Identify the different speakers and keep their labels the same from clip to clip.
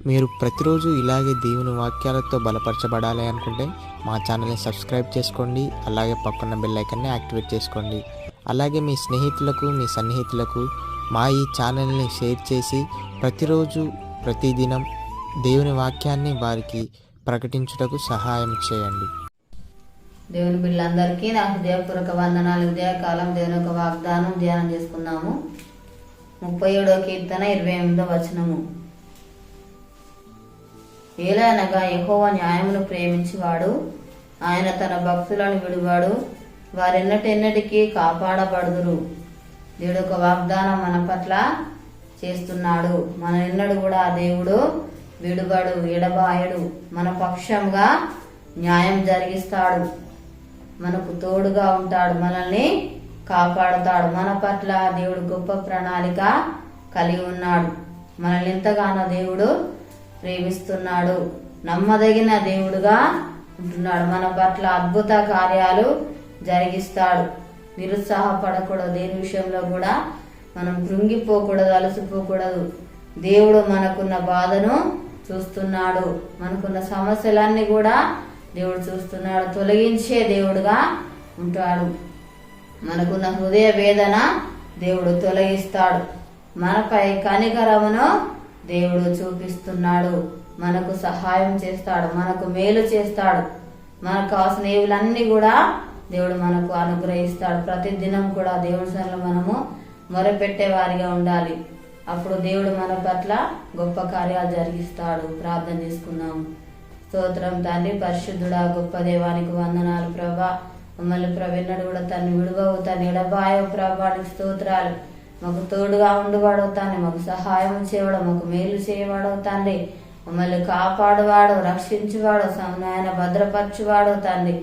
Speaker 1: మీరు ప్రతిరోజు ఇలాగే దేవుని వాక్యాలతో బలపరచబడాలి అనుకుంటే మా ఛానల్ని సబ్స్క్రైబ్ చేసుకోండి. అలాగే పక్కన బెల్ ఐకాన్ని యాక్టివేట్ చేసుకోండి. అలాగే మీ స్నేహితులకు, మీ సన్నిహితులకు మా ఈ ఛానల్ని షేర్ చేసి ప్రతిరోజు ప్రతిదినం దేవుని వాక్యాన్ని వారికి ప్రకటించుటకు సహాయం చేయండి.
Speaker 2: దేవుని బిడ్డలందరికీ నా హృదయపూర్వక వందనాలు. ఉదయకాలం దేవుని యొక్క వాగ్దానం ధ్యానం చేసుకుందాము. 37వ కీర్తన 28వ వచనము. ఏలనగా యెహోవా న్యాయమును ప్రేమించువాడు, ఆయన తన భక్తులను విడువాడు, వారెన్నటెన్నటికీ కాపాడబడుదురు. దేవుడు ఒక వాగ్దానం మన పట్ల చేస్తున్నాడు. మన ఎన్నడూ కూడా ఆ దేవుడు విడుబడు, ఎడబాయడు. మన పక్షంగా న్యాయం జరిగిస్తాడు, మనకు తోడుగా ఉంటాడు, మనల్ని కాపాడుతాడు. మన పట్ల దేవుడు గొప్ప ప్రణాళిక కలిగి ఉన్నాడు. మనల్ని ఎంతగానో దేవుడు ప్రేమిస్తున్నాడు, నమ్మదగిన దేవుడుగా ఉంటున్నాడు. మన పట్ల అద్భుత కార్యాలు జరిగిస్తాడు. నిరుత్సాహపడకూడదు, దేని విషయంలో కూడా మనం కృంగిపోకూడదు, అలసిపోకూడదు. దేవుడు మనకున్న బాధను చూస్తున్నాడు, మనకున్న సమస్యలన్నీ కూడా దేవుడు చూస్తున్నాడు, తొలగించే దేవుడుగా ఉంటాడు. మనకున్న హృదయ వేదన దేవుడు తొలగిస్తాడు. మనపై కనికరమును దేవుడు చూపిస్తున్నాడు, మనకు సహాయం చేస్తాడు, మనకు మేలు చేస్తాడు. మనకు కావాల్సిన ఏవులన్నీ కూడా దేవుడు మనకు అనుగ్రహిస్తాడు. ప్రతి దినం కూడా దేవుడి సన్నిధిలో మనము మొరపెట్టే వారిగా ఉండాలి. అప్పుడు దేవుడు మన పట్ల గొప్ప కార్యాలు జరిగిస్తాడు. ప్రార్థన చేసుకున్నాము. స్తోత్రం తండ్రి, పరిశుద్ధుడా, గొప్ప దేవానికి వందనాలు ప్రభా. మమ్మల్ని ప్రవీణుడు కూడా తను విడువవు, తను ఎడబాయవు ప్రభానికి స్తోత్రాలు. మాకు తోడుగా ఉండువాడవు తండ్రి, మాకు సహాయం చేయవాడు, మాకు మేలు చేయవాడవు తండ్రి. మమ్మల్ని కాపాడువాడు, రక్షించువాడు, నాయన భద్రపరచువాడు తండ్రి.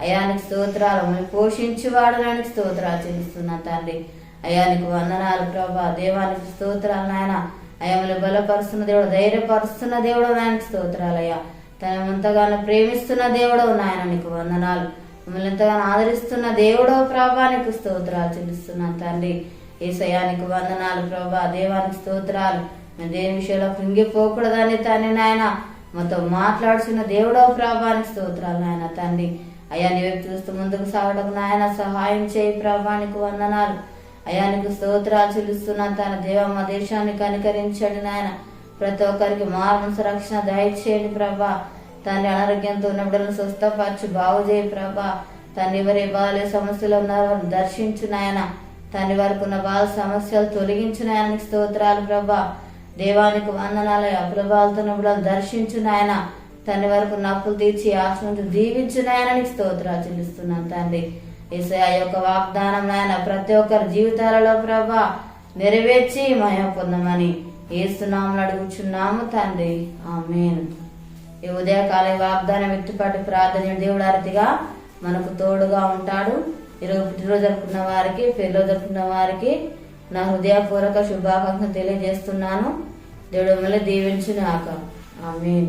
Speaker 2: అయానికి స్తోత్రాలు. మమ్మల్ని పోషించువాడు నానికి స్తోత్రాలు చెల్లిస్తున్నా తండ్రి. అయానికి వందనాలు ప్రభా. దేవానికి స్తోత్రాలు నాయన. అయ్యమ్మని బలపరుస్తున్న దేవుడు, ధైర్యపరుస్తున్న దేవుడు నాయనకి స్తోత్రాలు. అయ్యా తను ఎంతగానో ప్రేమిస్తున్న దేవుడవు నాయన, నీకు వందనాలు. మమ్మల్ని ఎంతగానో ఆదరిస్తున్న దేవుడవు ప్రభానికి స్తోత్రాలు చెల్లిస్తున్నాను తండ్రి. ఏసయానికి వందనాలు ప్రభా. దేవానికి స్తోత్రాలు. మేము దేని విషయంలో కృంగిపోకూడదని తండ్రి నాయన మాతో మాట్లాడుతున్న దేవుడవు ప్రభానికి స్తోత్రాలు నాయన తండ్రి. అయ్యా నీ వైపు చూస్తూ ముందుకు సాగడం నాయన సహాయం చేయి ప్రభానికి వందనాలు. అయానికి స్తోత్రాలు చెల్లిస్తున్నా తన దేవ మా దేశాన్ని కనికరించండి నాయన. ప్రతి ఒక్కరికి మారుమనసు రక్షణ దయచేయండి ప్రభా. తండ్రి అనారోగ్యంతో ఉన్న బిడ్డలను స్వస్థపరచు, బాగు చేయి ప్రభా. తండ్రి ఎవరి బాధలే సమస్యలు ఉన్నారో దర్శించు నాయన. తండ్రి వారికి ఉన్న బాధ సమస్యలు తొలగించు నాయనకి స్తోత్రాలు ప్రభా. దేవానికి వందనాలు. అప్పుల బాధతో ఉన్న బిడ్డలు దర్శించు నాయన. తండ్రి వరకు నప్పులు తీర్చి ఆశ్రమంతో దీవించు నాయననికి స్తోత్రాలు చెల్లిస్తున్నాను తండ్రి. యేసయ్య యొక్క వాగ్దానం నాయన ప్రతి ఒక్కరి జీవితాలలో ప్రభా నెరవేర్చి మహిమ పొందమని యేసునామమున అడుగుచున్నాము తండ్రి, ఆమేన్. ఈ ఉదయకాల వాగ్దానం వ్యక్తిపాటి ప్రార్థన దేవుడు అరతిగా మనకు తోడుగా ఉంటాడు. ఈరోజు పుట్టినరోజు జరుపుకున్న వారికి, పెళ్లిలో జరుపుకున్న వారికి నా హృదయపూర్వక శుభాకాంక్షలు తెలియజేస్తున్నాను. దేవుడు మిమ్మల్ని దీవించుగాక, ఆమేన్.